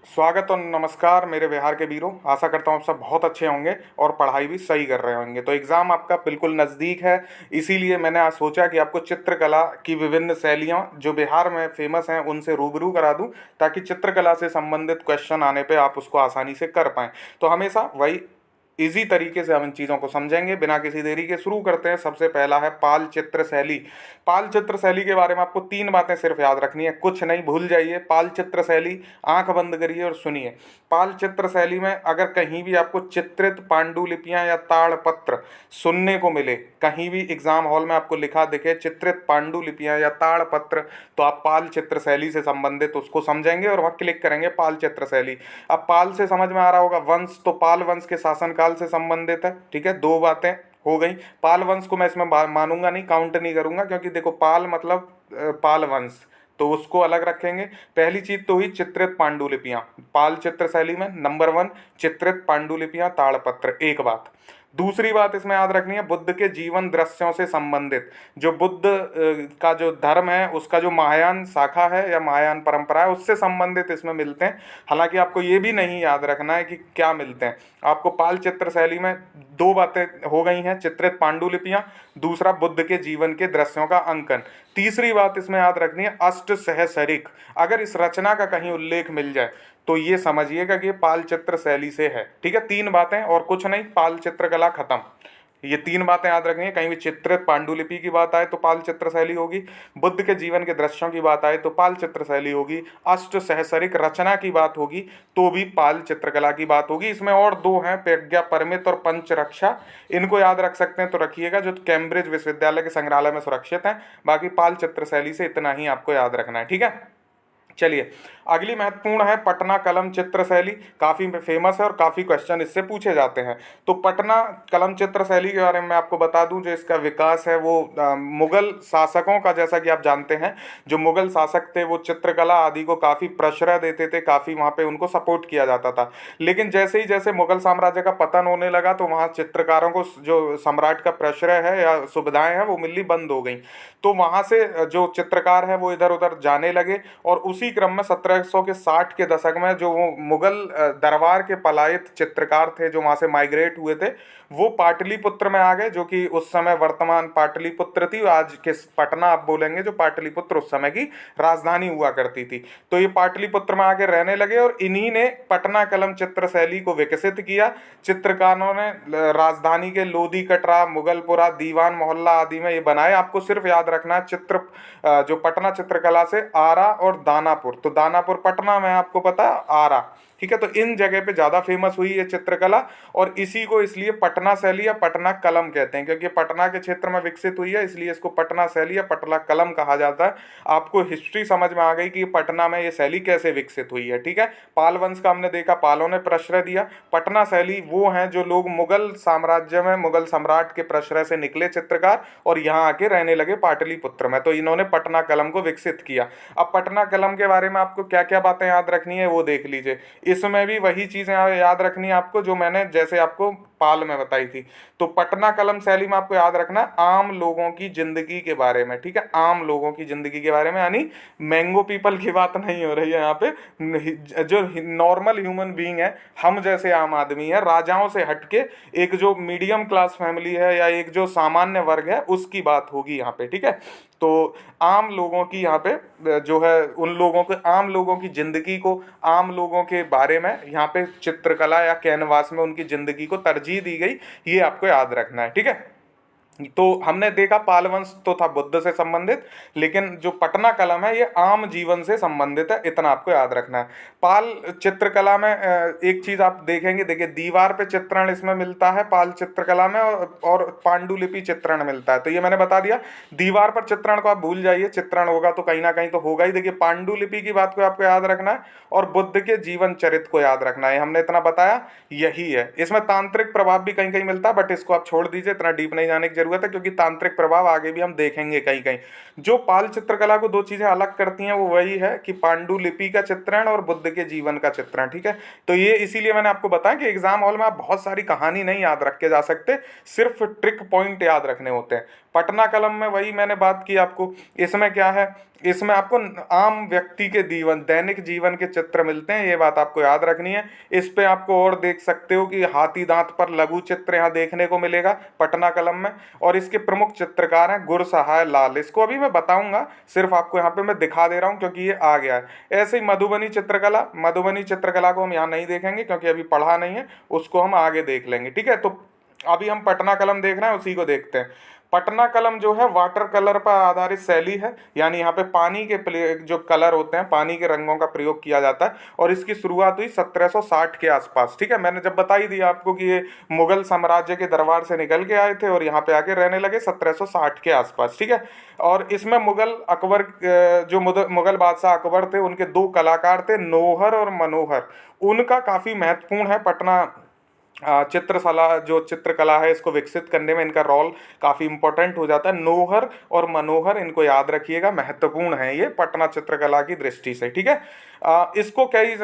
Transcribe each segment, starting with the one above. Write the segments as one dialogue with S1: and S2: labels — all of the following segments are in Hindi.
S1: स्वागत और नमस्कार मेरे बिहार के वीरों। आशा करता हूँ आप सब बहुत अच्छे होंगे और पढ़ाई भी सही कर रहे होंगे। तो एग्ज़ाम आपका बिल्कुल नज़दीक है, इसीलिए मैंने आज सोचा कि आपको चित्रकला की विभिन्न शैलियाँ जो बिहार में फेमस हैं उनसे रूबरू करा दूँ, ताकि चित्रकला से संबंधित क्वेश्चन आने पे आप उसको आसानी से कर पाएँ। तो हमेशा वही इजी तरीके से हम इन चीज़ों को समझेंगे। बिना किसी देरी के शुरू करते हैं। सबसे पहला है पाल चित्र शैली। पाल चित्र शैली के बारे में आपको तीन बातें सिर्फ याद रखनी है, कुछ नहीं भूल जाइए। पाल चित्र शैली, आंख बंद करिए और सुनिए। पाल चित्र शैली में अगर कहीं भी आपको चित्रित पांडुलिपियां या ताड़पत्र सुनने को मिले, कहीं भी एग्जाम हॉल में आपको लिखा दिखे चित्रित पांडुलिपियां या ताड़पत्र, तो आप पाल चित्र शैली से संबंधित उसको समझेंगे और वहाँ क्लिक करेंगे पाल चित्र शैली। अब पाल से समझ में आ रहा होगा वंश, तो पाल वंश के शासनकाल से संबंधित है। ठीक है, दो बातें हो गई। पाल वंश को मैं इसमें मानूंगा नहीं, काउंट नहीं करूंगा, क्योंकि देखो पाल मतलब पाल वंश, तो उसको अलग रखेंगे। पहली चीज तो हुई चित्रित पांडुलिपियां। पाल चित्र शैली में नंबर वन चित्रित पांडुलिपियां ताड़पत्र, एक बात। दूसरी बात इसमें याद रखनी है, बुद्ध के जीवन दृश्यों से संबंधित। जो बुद्ध का जो धर्म है, उसका जो महायान शाखा है या महायान परंपरा है, उससे संबंधित इसमें मिलते हैं। हालांकि आपको ये भी नहीं याद रखना है कि क्या मिलते हैं। आपको पाल चित्र शैली में दो बातें हो गई हैं, चित्रित पांडुलिपियां, दूसरा बुद्ध के जीवन के दृश्यों का अंकन। तीसरी बात इसमें याद रखनी है अष्ट सहसरिक। अगर इस रचना का कहीं उल्लेख मिल जाए तो ये समझिएगा कि ये पाल चित्र शैली से है। ठीक है, तीन बातें और कुछ नहीं, पाल चित्रकला खत्म। ये तीन बातें याद रखनी है। कहीं भी चित्रित पांडुलिपि की बात आए तो पाल चित्र शैली होगी, बुद्ध के जीवन के दृश्यों की बात आए तो पाल चित्र शैली होगी, अष्ट सहसरिक रचना की बात होगी तो भी पाल चित्रकला की बात होगी। इसमें और दो हैं, प्रज्ञा परमित और पंचरक्षा। इनको याद रख सकते हैं तो रखिएगा, जो कैम्ब्रिज विश्वविद्यालय के संग्रहालय में सुरक्षित हैं। बाकी पाल चित्र शैली से इतना ही आपको याद रखना है। ठीक है, चलिए अगली महत्वपूर्ण है पटना कलम चित्र शैली। काफ़ी फेमस है और काफ़ी क्वेश्चन इससे पूछे जाते हैं। तो पटना कलम चित्र शैली के बारे में मैं आपको बता दूं, जो इसका विकास है वो मुगल शासकों का, जैसा कि आप जानते हैं जो मुगल शासक थे वो चित्रकला आदि को काफ़ी प्रश्रय देते थे, काफ़ी वहाँ पे उनको सपोर्ट किया जाता था। लेकिन जैसे ही जैसे मुगल साम्राज्य का पतन होने लगा तो वहाँ चित्रकारों को जो सम्राट का प्रश्रय है या सुविधाएं हैं वो मिलनी बंद हो गई। तो वहाँ से जो चित्रकार है वो इधर उधर जाने लगे, और उसी क्रम में 1760 के दशक में जो वो मुगल दरबार के पलायित चित्रकार थे जो वहाँ से माइग्रेट हुए थे, वो पाटलिपुत्र में आ गए, जो कि उस समय वर्तमान पाटलिपुत्र थी। आज के पटना आप बोलेंगे, जो पाटलिपुत्र उस समय की राजधानी हुआ करती थी। तो ये पाटलिपुत्र में आके रहने लगे और इन्हीं ने पटना कलम चित्र शैली को विकसित किया। चित्रकारों ने राजधानी के लोधी कटरा, मुगलपुरा, दीवान मोहल्ला आदि में ये बनाए। आपको सिर्फ याद रखना है चित्र जो पटना चित्रकला से आरा और दानापुर, तो दानापुर पटना में आपको पता है, आरा, ठीक है। तो इन जगह पे ज़्यादा फेमस हुई ये चित्रकला, और इसी को इसलिए पटना शैली या पटना कलम कहते हैं, क्योंकि पटना के क्षेत्र में विकसित हुई है, इसलिए इसको पटना शैली या पटना कलम कहा जाता है। आपको हिस्ट्री समझ में आ गई कि पटना में ये शैली कैसे विकसित हुई है। ठीक है, पाल वंश का हमने देखा, पालों ने प्रश्रय दिया। पटना शैली वो हैं जो लोग मुगल साम्राज्य में मुगल सम्राट के प्रश्रय से निकले चित्रकार और यहाँ आके रहने लगे पाटलिपुत्र में, तो इन्होंने पटना कलम को विकसित किया। अब पटना कलम के बारे में आपको क्या क्या बातें याद रखनी है वो देख लीजिए। इसमें भी वही चीज़ें याद रखनी है आपको जो मैंने जैसे आपको पाल में बताई थी। तो पटना कलम शैली में आपको याद रखना है आम लोगों की जिंदगी के बारे में। ठीक है, आम लोगों की जिंदगी के बारे में, यानी मैंगो पीपल की बात नहीं हो रही है यहाँ पे। जो नॉर्मल ह्यूमन बीइंग है, हम जैसे आम आदमी है, राजाओं से हटके एक जो मीडियम क्लास फैमिली है या एक जो सामान्य वर्ग है उसकी बात होगी यहाँ पे। ठीक है, तो आम लोगों की यहाँ पे जो है, उन लोगों के, आम लोगों की जिंदगी को, आम लोगों के बारे में यहाँ पे चित्रकला या कैनवास में उनकी जिंदगी को तरजीह दी गई, ये आपको याद रखना है। ठीक है, तो हमने देखा पाल वंश तो था बुद्ध से संबंधित, लेकिन जो पटना कलम है ये आम जीवन से संबंधित है, इतना आपको याद रखना है। पाल चित्रकला में एक चीज आप देखेंगे, देखिए दीवार पे चित्रण इसमें मिलता है पाल चित्रकला में, और पांडुलिपि चित्रण मिलता है। तो ये मैंने बता दिया, दीवार पर चित्रण को आप भूल जाइए, चित्रण होगा तो कहीं ना कहीं तो होगा ही। देखिए पांडुलिपि की बात को आपको याद रखना है और बुद्ध के जीवन चरित्र को याद रखना है, हमने इतना बताया, यही है। इसमें तांत्रिक प्रभाव भी कहीं कहीं मिलता है, बट इसको आप छोड़ दीजिए, इतना डीप नहीं जाने की जरूरत है, क्योंकि तांत्रिक प्रभाव आगे भी हम देखेंगे कहीं कहीं। जो पाल चित्रकला को दो चीजें अलग करती हैं वो वही है कि पांडुलिपि का चित्रण और बुद्ध के जीवन का चित्रण। ठीक है, तो ये इसीलिए मैंने आपको बताया कि एग्जाम हॉल में आप बहुत सारी कहानी नहीं याद रख के जा सकते, सिर्फ ट्रिक पॉइंट याद रखने होते हैं। पटना कलम में वही मैंने बात की आपको, इसमें क्या है, इसमें आपको आम व्यक्ति के जीवन, दैनिक जीवन के चित्र मिलते हैं, ये बात आपको याद रखनी है। इस पे आपको और देख सकते हो कि हाथी दांत पर लघु चित्र यहाँ देखने को मिलेगा पटना कलम में। और इसके प्रमुख चित्रकार हैं गुरसहाय लाल, इसको अभी मैं बताऊंगा, सिर्फ आपको यहाँ पे मैं दिखा दे रहा हूँ क्योंकि ये आ गया है। ऐसे ही मधुबनी चित्रकला, मधुबनी चित्रकला को हम यहाँ नहीं देखेंगे क्योंकि अभी पढ़ा नहीं है, उसको हम आगे देख लेंगे, ठीक है। तो अभी हम पटना कलम देख रहे हैं, उसी को देखते हैं। पटना कलम जो है वाटर कलर पर आधारित शैली है, यानी यहाँ पे पानी के जो कलर होते हैं, पानी के रंगों का प्रयोग किया जाता है। और इसकी शुरुआत हुई 1760 के आसपास, ठीक है। मैंने जब बता ही दिया आपको कि ये मुगल साम्राज्य के दरबार से निकल के आए थे और यहाँ पे आके रहने लगे 1760 के आसपास, ठीक है। और इसमें मुगल अकबर जो मुगल बादशाह अकबर थे, उनके दो कलाकार थे, नौहर और मनोहर, उनका काफ़ी महत्वपूर्ण है पटना चित्रकला, जो चित्रकला है इसको विकसित करने में इनका रोल काफ़ी इंपॉर्टेंट हो जाता है। नौहर और मनोहर, इनको याद रखिएगा, महत्वपूर्ण है ये पटना चित्रकला की दृष्टि से, ठीक है। इसको कई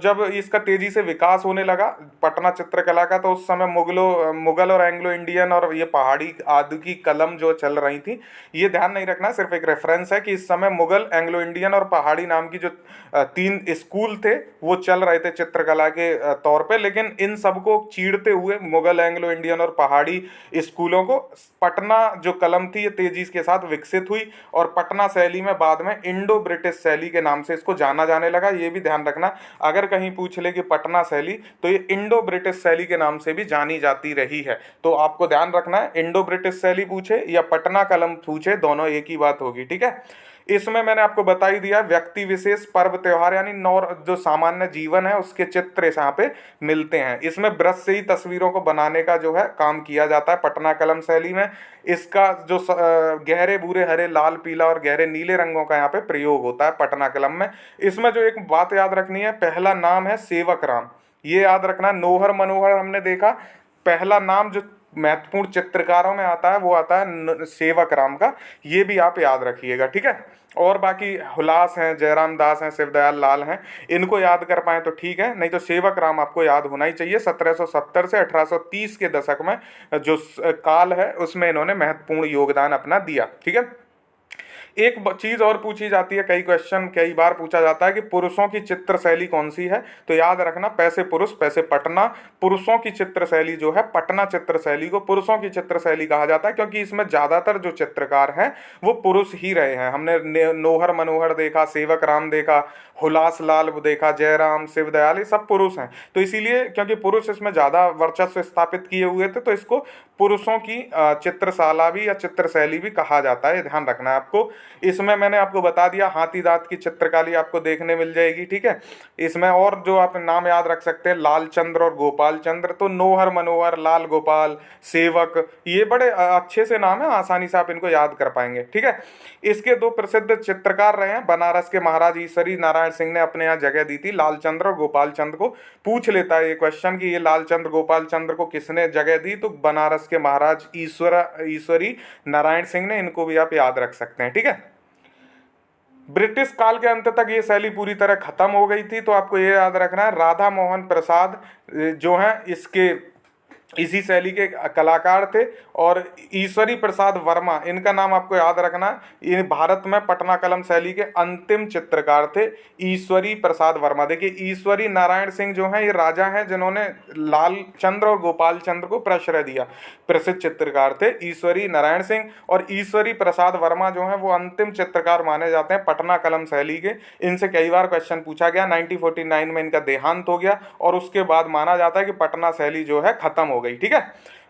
S1: जब इसका तेजी से विकास होने लगा पटना चित्रकला का, तो उस समय मुगल और एंग्लो इंडियन और ये पहाड़ी आदि की कलम जो चल रही थी, ये ध्यान नहीं रखना, सिर्फ एक रेफरेंस है कि इस समय मुगल, एंग्लो इंडियन और पहाड़ी नाम की जो तीन स्कूल थे वो चल रहे थे चित्रकला के तौर पे। लेकिन इन सबको चीरते हुए मुगल, एंग्लो इंडियन और पहाड़ी स्कूलों को पटना जो कलम थी ये तेजी के साथ विकसित हुई, और पटना शैली में बाद में इंडो ब्रिटिश शैली के नाम से इसको जाना जाने लगा। ये भी ध्यान रखना, अगर कहीं पूछ ले कि पटना शैली, तो ये इंडो ब्रिटिश शैली के नाम से भी जानी जाती रही है। तो आपको ध्यान रखना है, इंडो ब्रिटिश शैली पूछे या पटना कलम पूछे, दोनों एक ही बात होगी, ठीक है। इसमें मैंने आपको बता ही दिया, व्यक्ति विशेष, पर्व त्योहार, यानी जो सामान्य जीवन है उसके चित्र यहाँ पे मिलते हैं। इसमें ब्रश से ही तस्वीरों को बनाने का जो है काम किया जाता है पटना कलम शैली में। इसका जो गहरे भूरे, हरे, लाल, पीला और गहरे नीले रंगों का यहाँ पे प्रयोग होता है पटना कलम में। इसमें जो एक बात याद रखनी है, पहला नाम है सेवक राम, ये याद रखना। नौहर मनोहर हमने देखा, पहला नाम जो महत्वपूर्ण चित्रकारों में आता है वो आता है सेवक राम का, ये भी आप याद रखिएगा, ठीक है। और बाकी हुलास हैं, जयराम दास हैं, शिवदयाल लाल हैं, इनको याद कर पाए तो ठीक है, नहीं तो सेवक राम आपको याद होना ही चाहिए। 1770 से 1830 के दशक में जो काल है उसमें इन्होंने महत्वपूर्ण योगदान अपना दिया, ठीक है। एक चीज और पूछी जाती है, कई क्वेश्चन कई बार पूछा जाता है कि पुरुषों की चित्र शैली कौन सी है, तो याद रखना, पैसे पुरुष पैसे पटना। पुरुषों की चित्र शैली जो है, पटना चित्र शैली को पुरुषों की चित्र शैली कहा जाता है, क्योंकि इसमें ज्यादातर जो चित्रकार हैं वो पुरुष ही रहे हैं। हमने नौहर मनोहर देखा, सेवक राम देखा, हुलास लाल देखा, जयराम, शिवदयाल, ये सब पुरुष हैं। तो इसीलिए क्योंकि पुरुष इसमें ज्यादा वर्चस्व स्थापित किए हुए थे, तो इसको पुरुषों की चित्रशाला भी या चित्रशैली भी कहा जाता है, ध्यान रखना है आपको। इसमें मैंने आपको बता दिया, हाथी दांत की चित्रकारी आपको देखने मिल जाएगी, ठीक है। इसमें और जो आप नाम याद रख सकते हैं, लाल चंद्र और गोपाल चंद्र, तो नौहर मनोहर, लाल गोपाल, सेवक, ये बड़े अच्छे से नाम है, आसानी से आप इनको याद कर पाएंगे, ठीक है। इसके दो प्रसिद्ध चित्रकार रहे हैं, बनारस के महाराज ईश्वरी नारायण सिंह ने अपने यहाँ जगह दी थी लाल चंद्र और गोपाल चंद्र को। पूछ लेता है ये क्वेश्चन कि ये लाल चंद्र गोपाल चंद्र को किसने जगह दी, तो बनारस के महाराज ईश्वरी नारायण सिंह ने, इनको भी आप याद रख सकते हैं, ठीक है। ब्रिटिश काल के अंत तक ये शैली पूरी तरह खत्म हो गई थी, तो आपको ये याद रखना है, राधा मोहन प्रसाद जो हैं इसके इसी शैली के कलाकार थे, और ईश्वरी प्रसाद वर्मा, इनका नाम आपको याद रखना है, ये भारत में पटना कलम शैली के अंतिम चित्रकार थे, ईश्वरी प्रसाद वर्मा। देखिए, ईश्वरी नारायण सिंह जो हैं ये राजा हैं जिन्होंने लाल चंद्र और गोपाल चंद्र को प्रश्रय दिया, प्रसिद्ध चित्रकार थे ईश्वरी नारायण सिंह। और ईश्वरी प्रसाद वर्मा जो हैं वो अंतिम चित्रकार माने जाते हैं पटना कलम शैली के। इनसे कई बार क्वेश्चन पूछा गया, 1949 में इनका देहांत हो गया, और उसके बाद माना जाता है कि पटना शैली जो है खत्म हो गई, ठीक है।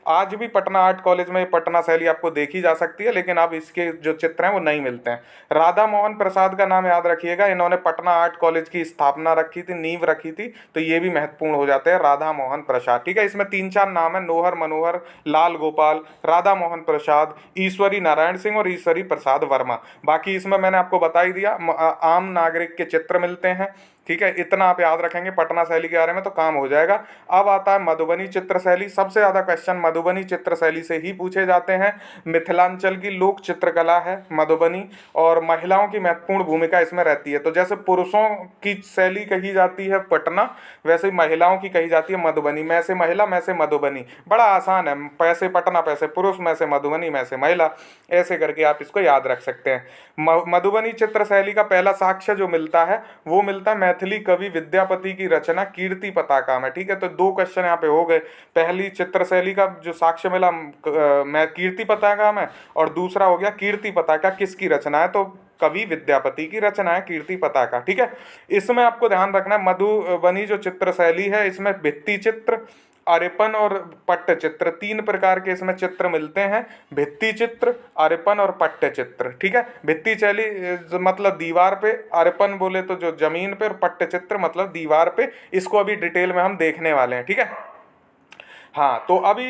S1: आज भी पटना आर्ट कॉलेज में पटना शैली आपको देखी जा सकती है, लेकिन अब इसके जो चित्र हैं वो नहीं मिलते हैं। राधा मोहन प्रसाद का नाम याद रखिएगा, इन्होंने पटना आर्ट कॉलेज की स्थापना रखी थी, नींव रखी थी, तो ये भी महत्वपूर्ण हो जाते हैं, राधा मोहन प्रसाद, ठीक है। इसमें 3-4 नाम है, नौहर मनोहर, लाल गोपाल, राधा मोहन प्रसाद, ईश्वरी नारायण सिंह और ईश्वरी प्रसाद वर्मा। बाकी इसमें मैंने आपको बता ही दिया, आम नागरिक के चित्र मिलते हैं, ठीक है, इतना आप याद रखेंगे पटना शैली के बारे में तो काम हो जाएगा। अब आता है मधुबनी चित्र शैली। सबसे ज़्यादा क्वेश्चन मधुबनी चित्र शैली से ही पूछे जाते हैं। मिथिलांचल की लोक चित्रकला है मधुबनी, और महिलाओं की महत्वपूर्ण भूमिका इसमें रहती है। तो जैसे पुरुषों की शैली कही जाती है पटना, वैसे ही महिलाओं की कही जाती है मधुबनी। मैं से महिला, मैं से मधुबनी, बड़ा आसान है। पैसे पटना, पैसे पुरुष, मैं से मधुबनी, मैं से महिला, ऐसे करके आप इसको याद रख सकते हैं। मधुबनी चित्र शैली का पहला साक्ष्य जो मिलता है वो मिलता है मैथिली कवि विद्यापति की रचना कीर्ति पताका में। ठीक है, तो दो क्वेश्चन यहाँ पे हो गए। पहली चित्र शैली का जो साक्ष्य मिला मैं कीर्ति पताका में, और दूसरा हो गया कीर्ति पताका किसकी रचना है, तो कवि विद्यापति की रचना है कीर्ति पताका। ठीक है, इसमें आपको ध्यान रखना है मधुबनी जो चित्र शैली है इसमें भित्ति चित्र, अरेपन और पट्ट चित्र, तीन प्रकार के इसमें चित्र मिलते हैं। भित्ति चित्र, अरेपन और पट्ट चित्र। ठीक है, भित्ति शैली मतलब दीवार पे, अरेपन बोले तो जो जमीन पे, और पट्ट चित्र मतलब दीवार पे। इसको अभी डिटेल में हम देखने वाले हैं। ठीक है, हाँ, तो अभी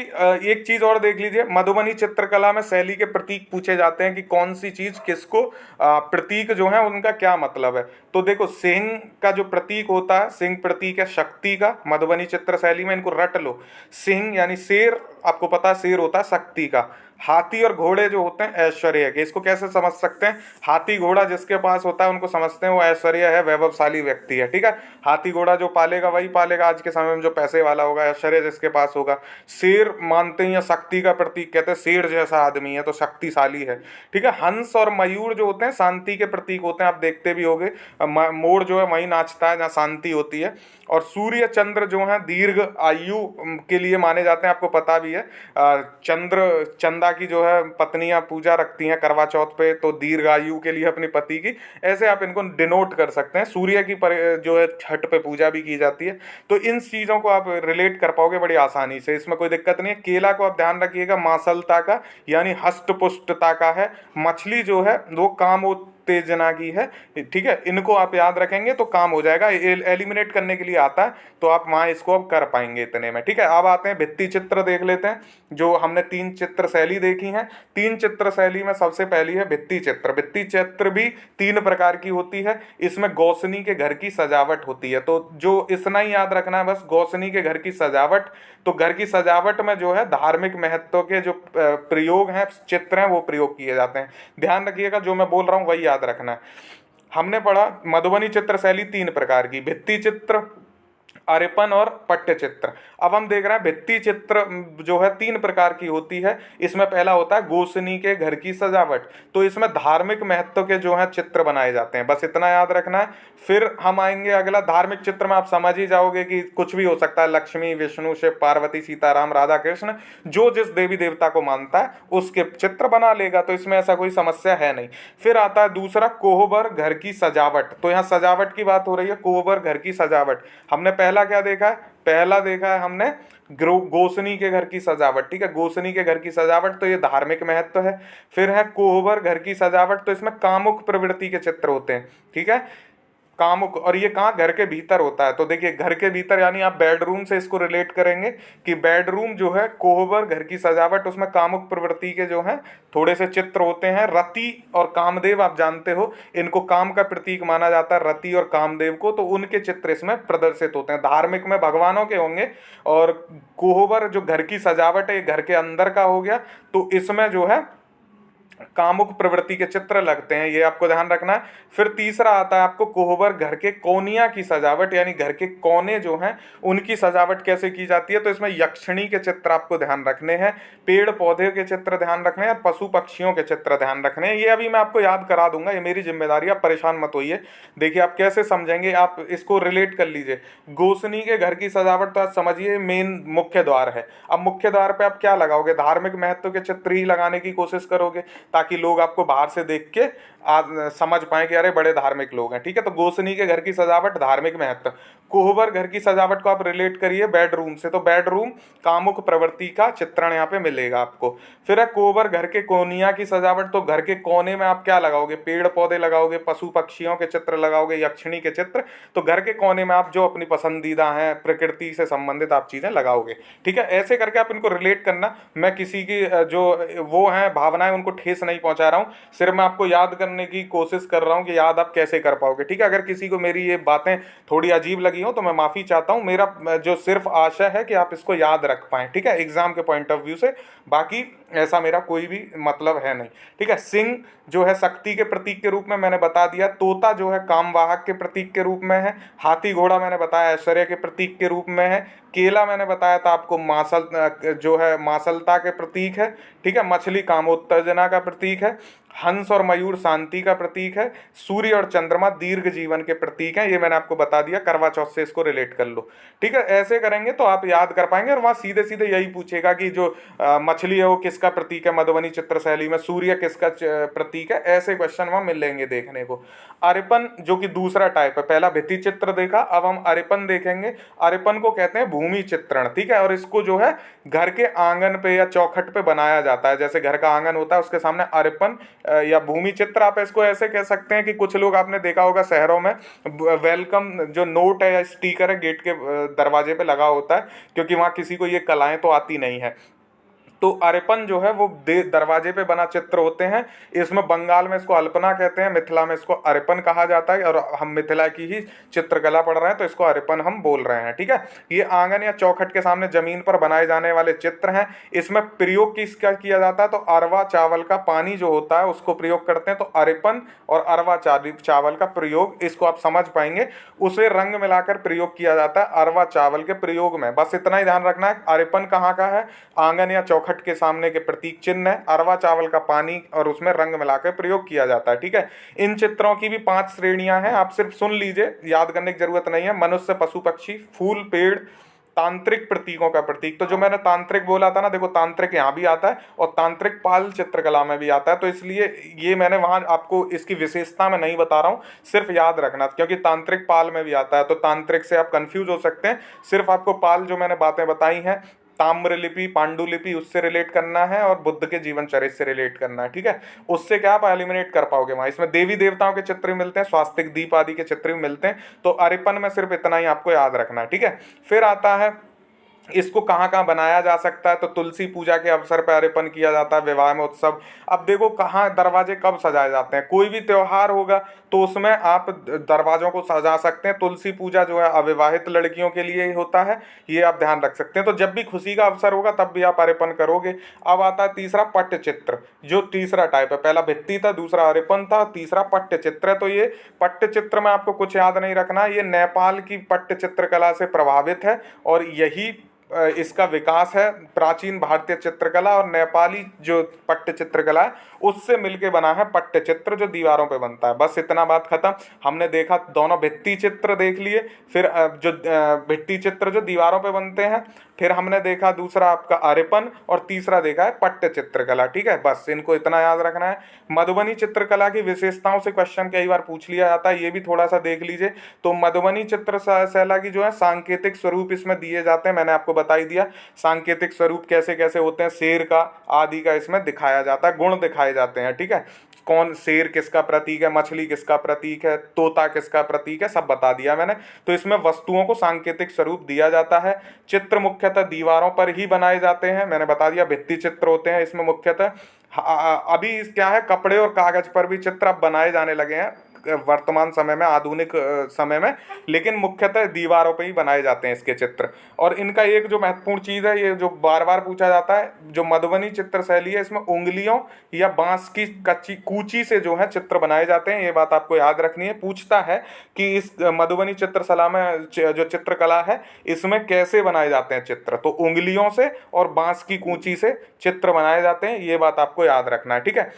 S1: एक चीज और देख लीजिए। मधुबनी चित्रकला में शैली के प्रतीक पूछे जाते हैं कि कौन सी चीज किसको, प्रतीक जो है उनका क्या मतलब है। तो देखो, सिंह का जो प्रतीक होता है, सिंह प्रतीक है शक्ति का। मधुबनी चित्र शैली में इनको रट लो। सिंह यानी शेर, आपको पता है शेर होता है शक्ति का। हाथी और घोड़े जो होते हैं ऐश्वर्य के। इसको कैसे समझ सकते हैं, हाथी घोड़ा जिसके पास होता है उनको समझते हैं वो ऐश्वर्य है, वैभवशाली व्यक्ति है। ठीक है, हाथी घोड़ा जो पालेगा वही पालेगा आज के समय में जो पैसे वाला होगा, ऐश्वर्य जिसके पास होगा। शेर मानते हैं या शक्ति का प्रतीक कहते हैं, शेर जैसा आदमी है तो शक्तिशाली है। ठीक है, हंस और मयूर जो होते हैं शांति के प्रतीक होते हैं, आप देखते भी होंगे। मोर जो है वही नाचता है जहाँ शांति होती है। और सूर्य चंद्र जो है दीर्घ आयु के लिए माने जाते हैं, आपको पता भी है। चंद्र, चंदा की जो है पत्नियां पूजा रखती हैं करवा चौथ पे, तो दीर्घ आयु के लिए अपनी पति की, ऐसे आप इनको डिनोट कर सकते हैं। सूर्य की जो है छठ पे पूजा भी की जाती है। तो इन चीज़ों को आप रिलेट कर पाओगे बड़ी आसानी से, इसमें कोई दिक्कत नहीं है। केला को आप ध्यान रखिएगा मासलता का यानी हष्ट पुष्टता का है। मछली जो है वो काम उत्तेजना की है। ठीक है, इनको आप याद रखेंगे तो काम हो जाएगा। एलिमिनेट करने के लिए आता है तो आप वहाँ इसको अब कर पाएंगे इतने में। ठीक है, अब आते हैं भित्ति चित्र देख लेते हैं। जो हमने तीन चित्र शैली देखी हैं, तीन चित्र शैली में सबसे पहली है भित्ति चित्र। भित्ति चित्र भी तीन प्रकार की होती है। इसमें गौसनी के घर की सजावट होती है। तो जो इतना ही याद रखना है बस, गौसनी के घर की सजावट। तो घर की सजावट में जो है धार्मिक महत्व के जो प्रयोग हैं, चित्र हैं, वो प्रयोग किए जाते हैं। ध्यान रखिएगा, जो मैं बोल रहा हूँ वही याद रखना है। हमने पढ़ा मधुबनी चित्र शैली तीन प्रकार की, भित्ति चित्र, अरेपन और पट्ट चित्र। अब हम देख रहे हैं भित्ति चित्र जो है तीन प्रकार की होती है। इसमें पहला होता है गोसनी के घर की सजावट। तो इसमें धार्मिक महत्व के जो है चित्र बनाए जाते हैं, बस इतना याद रखना है। फिर हम आएंगे अगला, धार्मिक चित्र में आप समझ ही जाओगे कि कुछ भी हो सकता है, लक्ष्मी, विष्णु, शिव, पार्वती, सीताराम, राधा कृष्ण, जो जिस देवी देवता को मानता है उसके चित्र बना लेगा। तो इसमें ऐसा कोई समस्या है नहीं। फिर आता है दूसरा कोहबर घर की सजावट। तो यहाँ सजावट की बात हो रही है, कोहबर घर की सजावट। हमने पहला क्या देखा है, पहला देखा है हमने गोसनी के घर की सजावट। ठीक है, गोसनी के घर की सजावट, तो ये धार्मिक महत्व है। फिर है कोहबर घर की सजावट, तो इसमें कामुक प्रवृत्ति के चित्र होते हैं। ठीक है, कामुक, और ये कहाँ, घर के भीतर होता है। तो देखिए घर के भीतर यानी आप बेडरूम से इसको रिलेट करेंगे कि बेडरूम जो है कोहबर घर की सजावट, उसमें कामुक प्रवृत्ति के जो है थोड़े से चित्र होते हैं। रति और कामदेव आप जानते हो, इनको काम का प्रतीक माना जाता है, रति और कामदेव को, तो उनके चित्र इसमें प्रदर्शित होते हैं। धार्मिक में भगवानों के होंगे। और कोहबर जो घर की सजावट है, ये घर के अंदर का हो गया, तो इसमें जो है कामुक प्रवृत्ति के चित्र लगते हैं, ये आपको ध्यान रखना है। फिर तीसरा आता है आपको कोहबर घर के कोनिया की सजावट, यानी घर के कोने जो हैं उनकी सजावट कैसे की जाती है। तो इसमें यक्षिणी के चित्र आपको ध्यान रखने हैं, पेड़ पौधे के चित्र ध्यान रखने हैं, पशु पक्षियों के चित्र ध्यान रखने हैं। ये अभी मैं आपको याद करा दूंगा, ये मेरी जिम्मेदारी, आप परेशान मत होइए। देखिए आप कैसे समझेंगे, आप इसको रिलेट कर लीजिए। गोसनी के घर की सजावट तो आप समझिए मेन मुख्य द्वार है। अब मुख्य द्वार पे आप क्या लगाओगे, धार्मिक महत्व के चित्र ही लगाने की कोशिश करोगे, ताकि लोग आपको बाहर से देख के समझ पाए कि अरे बड़े धार्मिक लोग हैं। ठीक है, तो गोसनी के घर की सजावट धार्मिक महत्व। कोहबर घर की सजावट को आप रिलेट करिए बेडरूम से, तो बेडरूम कामुक प्रवृत्ति का चित्रण यहाँ पे मिलेगा आपको। फिर है कोहबर घर के कोनिया की सजावट, तो घर के कोने में आप क्या लगाओगे, पेड़ पौधे लगाओगे, पशु पक्षियों के चित्र लगाओगे, यक्षिणी के चित्र। तो घर के कोने में आप जो अपनी पसंदीदा हैं प्रकृति से संबंधित आप चीज़ें लगाओगे। ठीक है, ऐसे करके आप इनको रिलेट करना। मैं किसी की जो वो हैं भावनाएं उनको ठेस ठेस नहीं पहुंचा रहा हूँ, सिर्फ मैं आपको याद करने की कोशिश कर रहा हूँ कि याद आप कैसे कर पाओगे, ठीक है। अगर किसी को मेरी ये बातें थोड़ी अजीब लगी हो तो मैं माफ़ी चाहता हूँ। मेरा जो सिर्फ आशा है कि आप इसको याद रख पाएँ, ठीक है, एग्जाम के पॉइंट ऑफ व्यू से। बाकी ऐसा मेरा कोई भी मतलब है नहीं, ठीक है। सिंह जो है शक्ति के प्रतीक के रूप में मैंने बता दिया। तोता जो है कामवाहक के प्रतीक के रूप में है। हाथी घोड़ा मैंने बताया ऐश्वर्य के प्रतीक के रूप में है। केला मैंने बताया था आपको मासल जो है मासलता के प्रतीक है, ठीक है। मछली कामोत्तेजना का प्रतीक है। हंस और मयूर शांति का प्रतीक है। सूर्य और चंद्रमा दीर्घ जीवन के प्रतीक हैं, ये मैंने आपको बता दिया। करवा चौथ से इसको रिलेट कर लो, ठीक है। ऐसे करेंगे तो आप याद कर पाएंगे। और वहाँ सीधे सीधे यही पूछेगा कि जो मछली है वो किसका प्रतीक है मधुबनी चित्र शैली में, सूर्य किसका प्रतीक है, ऐसे क्वेश्चन वहाँ मिलेंगे देखने को। अरिपन जो कि दूसरा टाइप है, पहला भित्ति चित्र देखा, अब हम अरिपन देखेंगे। अरिपन को कहते हैं भूमि चित्रण, ठीक है। और इसको जो है घर के आंगन पे या चौखट पे बनाया जाता है। जैसे घर का आंगन होता है उसके सामने अरिपन या भूमि चित्र, आप इसको ऐसे कह सकते हैं कि कुछ लोग आपने देखा होगा शहरों में वेलकम जो नोट है या स्टिकर है गेट के दरवाजे पे लगा होता है, क्योंकि वहाँ किसी को ये कलाएं तो आती नहीं है। तो अरेपन जो है वो दरवाजे पे बना चित्र होते हैं। इसमें बंगाल में इसको अल्पना कहते हैं, मिथिला में इसको अरेपन कहा जाता है। और हम मिथिला की ही चित्रकला पढ़ रहे हैं तो इसको अरेपन हम बोल रहे हैं, ठीक है। ये आंगन या चौखट के सामने जमीन पर बनाए जाने वाले चित्र हैं। इसमें प्रयोग किसका किया जाता है, तो अरवा चावल का पानी जो होता है उसको प्रयोग करते हैं। तो अरेपन और अरवा चावल का प्रयोग, इसको आप समझ पाएंगे, उसे रंग मिलाकर प्रयोग किया जाता है अरवा चावल के प्रयोग में। बस इतना ही ध्यान रखना है। अरेपन कहाँ का है, आंगन या चौखट के सामने के प्रतीक चिन्ह है। अरवा चावल का पानी और उसमें रंग मिलाकर प्रयोग किया जाता है, ठीक है। इन चित्रों की भी 5 श्रेणियां हैं, आप सिर्फ सुन लीजिए, याद करने की जरूरत नहीं है। मनुष्य, पशु पक्षी, फूल पेड़, तांत्रिक प्रतीकों का प्रतीक। तो जो मैंने तांत्रिक बोला था ना, देखो तांत्रिक यहाँ भी आता है और तांत्रिक पाल चित्रकला में भी आता है। तो इसलिए ये मैंने वहाँ आपको इसकी विशेषता में नहीं बता रहा हूँ, सिर्फ याद रखना, क्योंकि तांत्रिक पाल में भी आता है। तो तांत्रिक से आप कंफ्यूज हो सकते हैं। सिर्फ आपको पाल जो मैंने बातें बताई हैं, ताम्रलिपि, पांडुलिपि, उससे रिलेट करना है और बुद्ध के जीवन चरित्र से रिलेट करना है, ठीक है। उससे क्या आप एलिमिनेट कर पाओगे वहाँ। इसमें देवी देवताओं के चित्र भी मिलते हैं, स्वास्तिक दीप आदि के चित्र भी मिलते हैं। तो अरिपन में सिर्फ इतना ही आपको याद रखना है, ठीक है। फिर आता है इसको कहाँ कहाँ बनाया जा सकता है, तो तुलसी पूजा के अवसर पर अरिपन किया जाता है, विवाह में उत्सव। अब देखो कहाँ दरवाजे कब सजाए जाते हैं, कोई भी त्योहार होगा तो उसमें आप दरवाजों को सजा सकते हैं। तुलसी पूजा जो है अविवाहित लड़कियों के लिए ही होता है, ये आप ध्यान रख सकते हैं। तो जब भी खुशी का अवसर होगा तब भी आप अरिपन करोगे। अब आता है तीसरा पट्टचित्र, जो तीसरा टाइप है। पहला भित्ति था, दूसरा अरिपन था, तीसरा पट्टचित्र है। तो ये पट्टचित्र में आपको कुछ याद नहीं रखना, ये नेपाल की पट्टचित्रकला से प्रभावित है और यही इसका विकास है। प्राचीन भारतीय चित्रकला और नेपाली जो पट्ट चित्रकला है उससे मिलके बना है पट्ट चित्र, जो दीवारों पे बनता है। बस इतना बात खत्म। हमने देखा दोनों भित्ति चित्र देख लिए, फिर जो भित्ति चित्र जो दीवारों पे बनते हैं, फिर हमने देखा दूसरा आपका अरिपन, और तीसरा देखा है पट्ट चित्रकला, ठीक है। बस इनको इतना याद रखना है। मधुबनी चित्रकला की विशेषताओं से क्वेश्चन कई बार पूछ लिया जाता है, ये भी थोड़ा सा देख लीजिए। तो मधुबनी चित्रशैला की जो है सांकेतिक स्वरूप इसमें दिए जाते हैं, मैंने आपको बता ही दिया सांकेतिक स्वरूप कैसे कैसे होते हैं। शेर का आदि का इसमें दिखाया जाता है, गुण दिखाए जाते हैं, ठीक है। कौन शेर किसका प्रतीक है, मछली किसका प्रतीक है, तोता किसका प्रतीक है, सब बता दिया मैंने। तो इसमें वस्तुओं को सांकेतिक स्वरूप दिया जाता है। चित्र मुख्यतः दीवारों पर ही बनाए जाते हैं, मैंने बता दिया। भित्ति चित्र होते हैं इसमें मुख्यतः। अभी क्या है, कपड़े और कागज पर भी चित्र अब बनाए जाने लगे हैं वर्तमान समय में, आधुनिक समय में, लेकिन मुख्यतः दीवारों पे ही बनाए जाते हैं इसके चित्र। और इनका एक जो महत्वपूर्ण चीज़ है, ये जो बार बार पूछा जाता है, जो मधुबनी चित्र शैली है इसमें उंगलियों या बांस की कच्ची कूची से जो है चित्र बनाए जाते हैं। ये बात आपको याद रखनी है। पूछता है कि इस मधुबनी चित्रशैला में जो चित्रकला है इसमें कैसे बनाए जाते हैं चित्र, तो उंगलियों से और बांस की कूची से चित्र बनाए जाते हैं, ये बात आपको याद रखना है, ठीक है।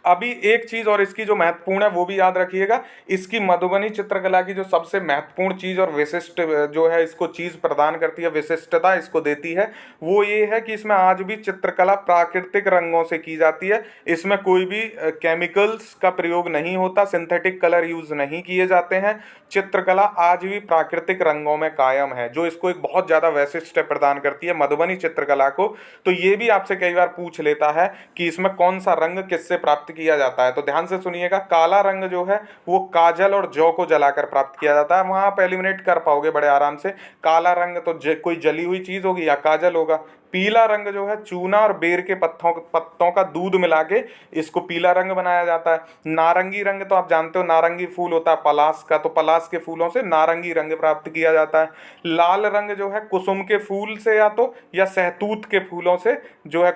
S1: अभी एक चीज और इसकी जो महत्वपूर्ण है वो भी याद रखिएगा। इसकी मधुबनी चित्रकला की जो सबसे महत्वपूर्ण चीज और विशिष्ट जो है इसको चीज प्रदान करती है, विशिष्टता इसको देती है, वो ये है कि इसमें आज भी चित्रकला प्राकृतिक रंगों से की जाती है। इसमें कोई भी केमिकल्स का प्रयोग नहीं होता, सिंथेटिक कलर यूज नहीं किए जाते हैं। चित्रकला आज भी प्राकृतिक रंगों में कायम है, जो इसको एक बहुत ज्यादा वैशिष्ट प्रदान करती है मधुबनी चित्रकला को। तो ये भी आपसे कई बार पूछ लेता है कि इसमें कौन सा रंग किससे प्राप्त किया जाता है, तो ध्यान से सुनिएगा। काला रंग जो है वो काजल और जौ को जलाकर प्राप्त किया जाता है। वहां आप एलिमिनेट कर पाओगे बड़े आराम से। काला रंग तो कोई जली हुई चीज होगी या काजल होगा। पीला रंग जो है चूना और बेर के पत्तों का दूध मिला के इसको पीला रंग बनाया जाता है। नारंगी रंग तो आप जानते हो, नारंगी फूल होता है पलाश का, तो पलाश के फूलों से नारंगी रंग प्राप्त किया जाता है। लाल रंग जो है कुसुम के फूल से या सहतूत के फूलों से जो है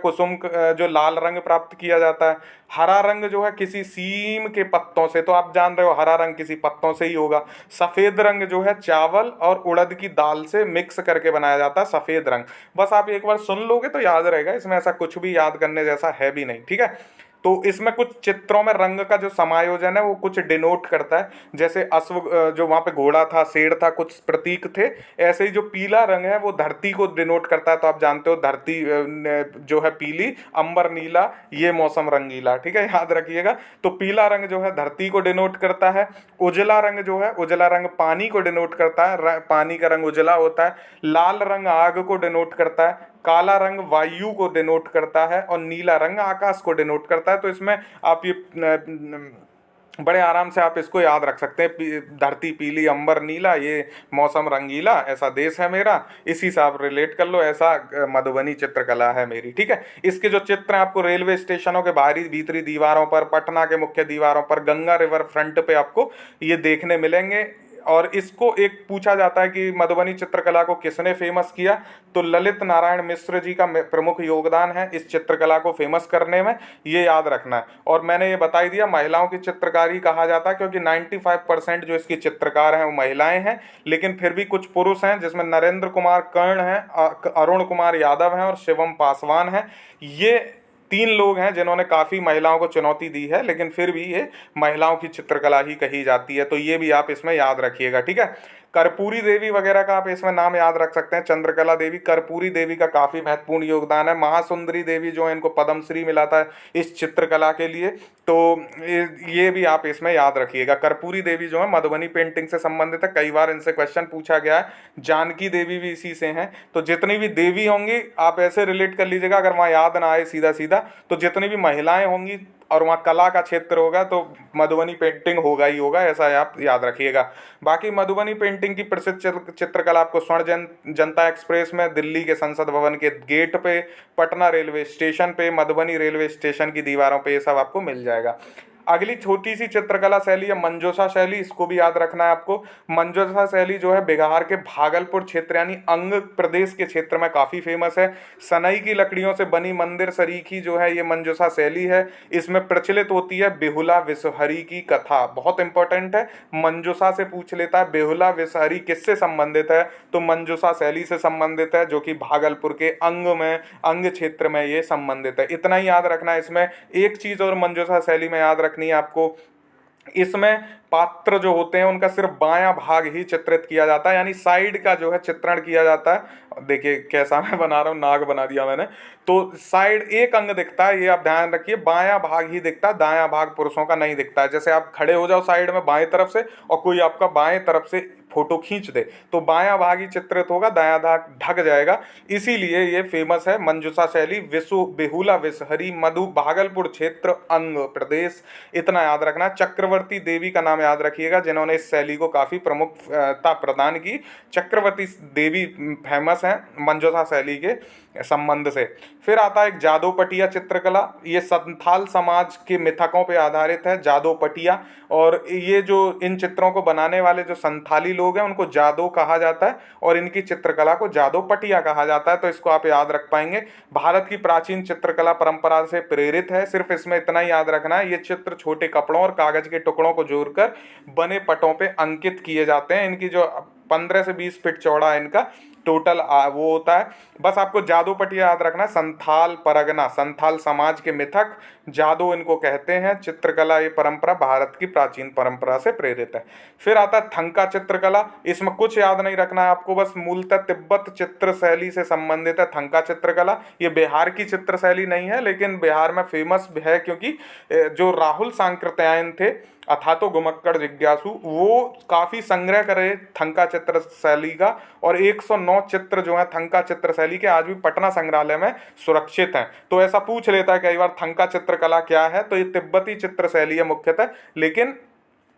S1: जो लाल रंग प्राप्त किया जाता है। हरा रंग जो है किसी सीम के पत्तों से, तो आप जान रहे हो हरा रंग किसी पत्तों से ही होगा। सफेद रंग जो है चावल और उड़द की दाल से मिक्स करके बनाया जाता है सफेद रंग। बस आप एक बार सुन लोगे तो याद रहेगा, इसमें ऐसा कुछ भी याद करने जैसा है भी नहीं, ठीक है। तो इसमें कुछ चित्रों में रंग का जो समायोजन है वो कुछ डिनोट करता है, जैसे अश्व जो वहाँ पे घोड़ा था, शेर था, कुछ प्रतीक थे। ऐसे ही जो पीला रंग है वो धरती को डिनोट करता है, तो आप जानते हो धरती जो है पीली, अंबर नीला, ये मौसम रंगीला, ठीक है, याद रखिएगा। तो पीला रंग जो है धरती को डिनोट करता है। उजला रंग जो है, उजला रंग पानी को डिनोट करता है, पानी का रंग उजला होता है। लाल रंग आग को डिनोट करता है। काला रंग वायु को डिनोट करता है और नीला रंग आकाश को डिनोट करता है। तो इसमें आप ये बड़े आराम से आप इसको याद रख सकते हैं, धरती पीली, अंबर नीला, ये मौसम रंगीला, ऐसा देश है मेरा, इसी से आप रिलेट कर लो, ऐसा मधुबनी चित्रकला है मेरी, ठीक है। इसके जो चित्र हैं आपको रेलवे स्टेशनों के बाहरी भीतरी दीवारों पर, पटना के मुख्य दीवारों पर, गंगा रिवर फ्रंट पे आपको ये देखने मिलेंगे। और इसको एक पूछा जाता है कि मधुबनी चित्रकला को किसने फेमस किया, तो ललित नारायण मिश्र जी का प्रमुख योगदान है इस चित्रकला को फेमस करने में, ये याद रखना है। और मैंने ये बता ही दिया महिलाओं की चित्रकारी कहा जाता है क्योंकि 95% जो इसकी चित्रकार हैं वो महिलाएं हैं, लेकिन फिर भी कुछ पुरुष हैं जिसमें नरेंद्र कुमार कर्ण हैं, अरुण कुमार यादव हैं और शिवम पासवान हैं। ये 3 लोग हैं जिन्होंने काफ़ी महिलाओं को चुनौती दी है, लेकिन फिर भी ये महिलाओं की चित्रकला ही कही जाती है, तो ये भी आप इसमें याद रखिएगा, ठीक है। कर्पूरी देवी वगैरह का आप इसमें नाम याद रख सकते हैं, चंद्रकला देवी, कर्पूरी देवी का काफ़ी महत्वपूर्ण योगदान है। महासुंदरी देवी जो है इनको पद्मश्री मिला था इस चित्रकला के लिए, तो ये भी आप इसमें याद रखिएगा। कर्पूरी देवी जो है मधुबनी पेंटिंग से संबंधित है, कई बार इनसे क्वेश्चन पूछा गया है। जानकी देवी भी इसी से हैं, तो जितनी भी देवी होंगी आप ऐसे रिलेट कर लीजिएगा, अगर वहाँ याद ना आए सीधा सीधा, तो जितनी भी महिलाएं होंगी और वहाँ कला का क्षेत्र होगा तो मधुबनी पेंटिंग होगा ही होगा, ऐसा आप याद रखिएगा। बाकी मधुबनी पेंटिंग की प्रसिद्ध चित्रकला आपको स्वर्ण जनता एक्सप्रेस में, दिल्ली के संसद भवन के गेट पे, पटना रेलवे स्टेशन पे, मधुबनी रेलवे स्टेशन की दीवारों पे, ये सब आपको मिल जाएगा। अगली छोटी सी चित्रकला शैली है मंजूषा शैली, इसको भी याद रखना है आपको। मंजूषा शैली जो है बिहार के भागलपुर क्षेत्र यानी अंग प्रदेश के क्षेत्र में काफ़ी फेमस है। सनई की लकड़ियों से बनी मंदिर सरीखी जो है ये मंजूषा शैली है। इसमें प्रचलित होती है बेहुला विषहरी की कथा, बहुत इंपॉर्टेंट है, मंजूषा से पूछ लेता है बेहुला विषहरी किससे संबंधित है, तो मंजूषा शैली से संबंधित है, जो कि भागलपुर के अंग क्षेत्र में ये संबंधित है। इतना ही याद रखना है। इसमें एक चीज़ और मंजूषा शैली में याद रखनी है आपको, इसमें पात्र जो होते हैं उनका सिर्फ बायां भाग ही चित्रित किया जाता है, यानी साइड का जो है चित्रण किया जाता है। देखिए कैसा मैं बना रहा हूँ, नाग बना दिया मैंने, तो साइड एक अंग दिखता है, ये आप ध्यान रखिए, बायां भाग ही दिखता है, दायां भाग पुरुषों का नहीं दिखता है। जैसे आप खड़े हो जाओ साइड में बाएं तरफ से और कोई आपका बाएं तरफ से फोटो खींच दे तो बायां भाग ही चित्रित होगा, दायां भाग ढक जाएगा। इसीलिए ये फेमस है मंजूषा शैली, बेहुला विषहरी, मधु, भागलपुर क्षेत्र, अंग प्रदेश, इतना याद रखना। चक्रवर्ती देवी का नाम याद रखिएगा जिन्होंने इस शैली को काफ़ी प्रमुखता प्रदान की। चक्रवर्ती देवी फेमस हैं मंजूषा शैली के संबंध से। फिर आता है एक जादोपटिया चित्रकला, ये संथाल समाज के मिथकों पर आधारित है, जादोपटिया। और ये जो इन चित्रों को बनाने वाले जो संथाली लोग हैं उनको जादो कहा जाता है और इनकी चित्रकला को जादोपटिया कहा जाता है, तो इसको आप याद रख पाएंगे। भारत की प्राचीन चित्रकला परंपरा से प्रेरित है, सिर्फ इसमें इतना ही याद रखना है, ये चित्र छोटे कपड़ों और कागज के टुकड़ों को जोड़कर बने पटों पे अंकित किए जाते हैं। इनकी जो 15 से 20 फीट चौड़ा इनका टोटल वो होता है। बस आपको जादोपटिया याद रखना है, संथाल परगना, संथाल समाज के मिथक जादू इनको कहते हैं। चित्रकला ये परंपरा भारत की प्राचीन परंपरा से प्रेरित है। फिर आता है थंका चित्रकला, इसमें कुछ याद नहीं रखना है आपको, बस मूलतः तिब्बत चित्र शैली से संबंधित है थंका चित्रकला। ये बिहार की चित्र शैली नहीं है, लेकिन बिहार में फेमस है क्योंकि जो राहुल सांकृत्यायन थे अथा तो घुमक्कड़ जिज्ञासु, वो काफ़ी संग्रह करे थंका चित्र शैली का, और 109 चित्र जो है थंका चित्र शैली के आज भी पटना संग्रहालय में सुरक्षित हैं। तो ऐसा पूछ लेता है कई बार थंका चित्रकला क्या है, तो ये तिब्बती चित्र शैली है मुख्यतः, लेकिन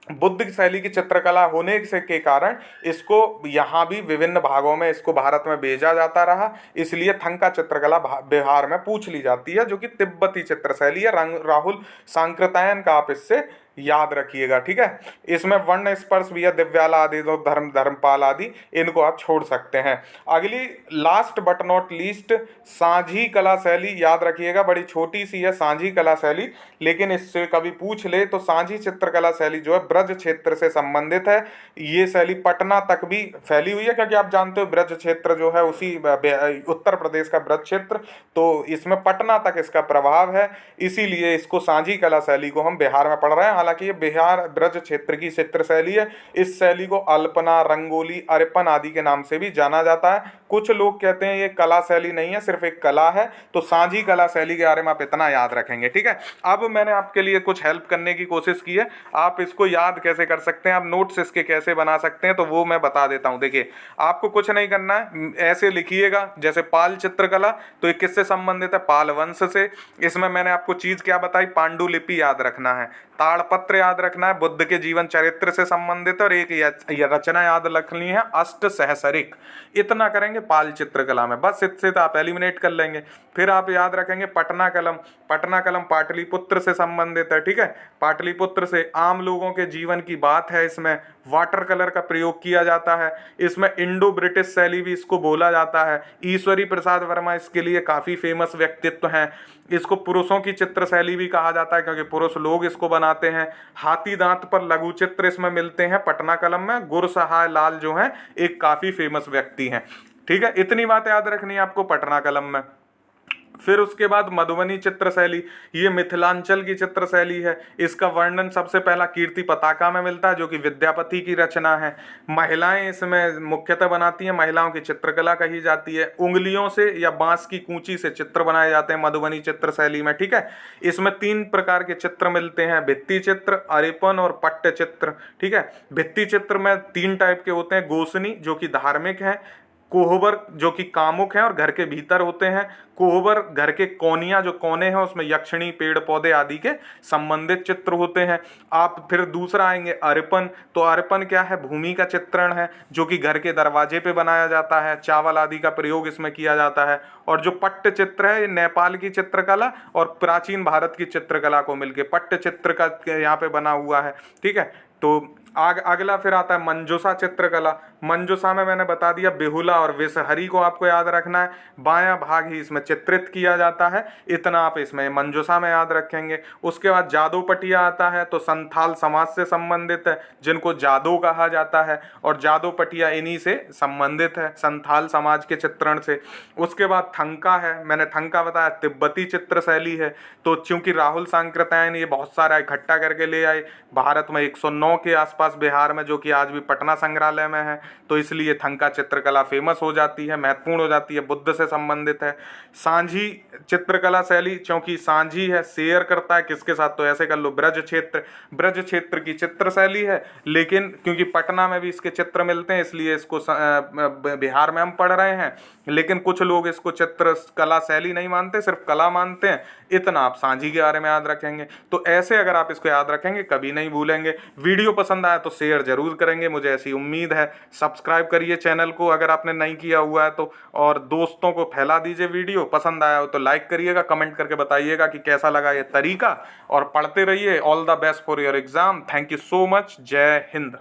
S1: बुद्ध की शैली की चित्रकला होने से के कारण इसको यहाँ भी विभिन्न भागों में इसको भारत में भेजा जाता रहा, इसलिए थंका चित्रकला बिहार में पूछ ली जाती है, जो कि तिब्बती चित्र शैली है। राहुल सांकृत्यायन का आप इससे याद रखिएगा, ठीक है। इसमें वर्ण स्पर्श भी है, दिव्याला आदि, तो धर्मपाल आदि, इनको आप छोड़ सकते हैं। अगली लास्ट बट नॉट लीस्ट, सांझी कला शैली याद रखिएगा, बड़ी छोटी सी है सांझी कला शैली, लेकिन इससे कभी पूछ ले तो सांझी चित्रकला शैली जो है ब्रज क्षेत्र से संबंधित है। ये शैली पटना तक भी फैली हुई है, क्योंकि आप जानते हो ब्रज क्षेत्र जो है उसी उत्तर प्रदेश का ब्रज क्षेत्र, तो इसमें पटना तक इसका प्रभाव है, इसीलिए इसको सांझी कला शैली को हम बिहार में पढ़ रहे हैं। हालांकि ये बिहार ब्रज क्षेत्र की चित्र शैली है। इस शैली को अल्पना, रंगोली, अर्पण आदि के नाम से भी जाना जाता है। कुछ लोग कहते हैं ये कला शैली नहीं है, सिर्फ एक कला है। तो सांझी कला शैली के बारे में आप इतना याद रखेंगे, ठीक है। अब मैंने आपके लिए कुछ हेल्प करने की कोशिश की है, आप इसको याद कैसे कर सकते हैं, आप नोट्स इसके कैसे बना सकते हैं, तो वो मैं बता देता हूँ। देखिए, आपको कुछ नहीं करना है, ऐसे लिखिएगा जैसे पाल चित्रकला, तो ये किससे संबंधित है, पाल वंश से। इसमें मैंने आपको चीज क्या बताई, पांडुलिपि याद रखना है, ताड़पत्र याद रखना है, बुद्ध के जीवन चरित्र से संबंधित, और एक यह रचना याद रखनी है, अष्ट सहसरिक। इतना करेंगे पाल चित्रकला में, बस इससे तो आप एलिमिनेट कर लेंगे। फिर आप याद रखेंगे पटना कलम। पटना कलम पाटलिपुत्र से संबंधित है, ठीक है, पाटलिपुत्र से। आम लोगों के जीवन की बात है, इसमें वाटर कलर का प्रयोग किया जाता है। इसमें इंडो ब्रिटिश शैली भी इसको बोला जाता है। ईश्वरी प्रसाद वर्मा इसके लिए काफ़ी फेमस व्यक्तित्व हैं। इसको पुरुषों की चित्र शैली भी कहा जाता है, क्योंकि पुरुष लोग इसको बनाते हैं। हाथी दांत पर लघु चित्र इसमें मिलते हैं पटना कलम में। गुरसहाय लाल जो हैं एक काफ़ी फेमस व्यक्ति हैं, ठीक है। इतनी बात याद रखनी है आपको पटना कलम में। फिर उसके बाद मधुबनी चित्र शैली, ये मिथिलांचल की चित्र शैली है। इसका वर्णन सबसे पहला कीर्ति पताका में मिलता है, जो कि विद्यापति की रचना है। महिलाएं इसमें मुख्यतः बनाती हैं, महिलाओं की चित्रकला कही जाती है। उंगलियों से या बांस की कूंची से चित्र बनाए जाते हैं मधुबनी चित्र शैली में, ठीक है। इसमें 3 प्रकार के चित्र मिलते हैं, भित्ति चित्र, अरेपन और पट्ट चित्र, ठीक है। भित्ति चित्र में 3 टाइप के होते हैं, गोसनी जो कि धार्मिक है, कोहबर जो कि कामुक हैं और घर के भीतर होते हैं, कोहबर घर के कोनिया जो कोने हैं उसमें यक्षिणी, पेड़ पौधे आदि के संबंधित चित्र होते हैं। आप फिर दूसरा आएंगे अर्पण। तो अर्पण क्या है, भूमि का चित्रण है, जो कि घर के दरवाजे पे बनाया जाता है, चावल आदि का प्रयोग इसमें किया जाता है। और जो पट्ट चित्र है, ये नेपाल की चित्रकला और प्राचीन भारत की चित्रकला को मिलके पट्ट चित्र का यहाँ पे बना हुआ है, ठीक है। तो अगला फिर आता है मंजूषा चित्रकला। मंजूषा में मैंने बता दिया बेहुला और विषहरी को आपको याद रखना है, बायां भाग ही इसमें चित्रित किया जाता है, इतना आप इसमें मंजूषा में याद रखेंगे। उसके बाद जादोपटिया आता है, तो संथाल समाज से संबंधित है, जिनको जादो कहा जाता है, और जादोपटिया इन्हीं से संबंधित है, संथाल समाज के चित्रण से। उसके बाद थंका है, मैंने थंका बताया तिब्बती चित्र शैली है। तो चूंकि राहुल सांकृत्यायन ये बहुत सारा इकट्ठा करके ले आए भारत में 109 के आसपास बिहार में, जो कि आज भी पटना संग्रहालय में है, तो इसलिए थंका चित्रकला फेमस हो जाती है, महत्वपूर्ण हो जाती है, बुद्ध से संबंधित है। सांझी चित्रकला शैली, क्योंकि सांझी है, शेयर करता है किसके साथ, तो ऐसे कर लो ब्रज क्षेत्र। ब्रज क्षेत्र की चित्र शैली है, लेकिन क्योंकि पटना में भी इसके चित्र मिलते हैं इसलिए इसको बिहार में हम पढ़ रहे हैं, लेकिन कुछ लोग इसको चित्र कला शैली नहीं मानते, सिर्फ कला मानते हैं। इतना आप सांझी के बारे में याद रखेंगे। तो ऐसे अगर आप इसको याद रखेंगे कभी नहीं भूलेंगे। वीडियो पसंद आया तो शेयर जरूर करेंगे, मुझे ऐसी उम्मीद है। सब्सक्राइब करिए चैनल को अगर आपने नहीं किया हुआ है तो, और दोस्तों को फैला दीजिए। वीडियो पसंद आया हो तो लाइक करिएगा, कमेंट करके बताइएगा कि कैसा लगा ये तरीका, और पढ़ते रहिए। All the best for your exam. Thank you so much. जय हिंद।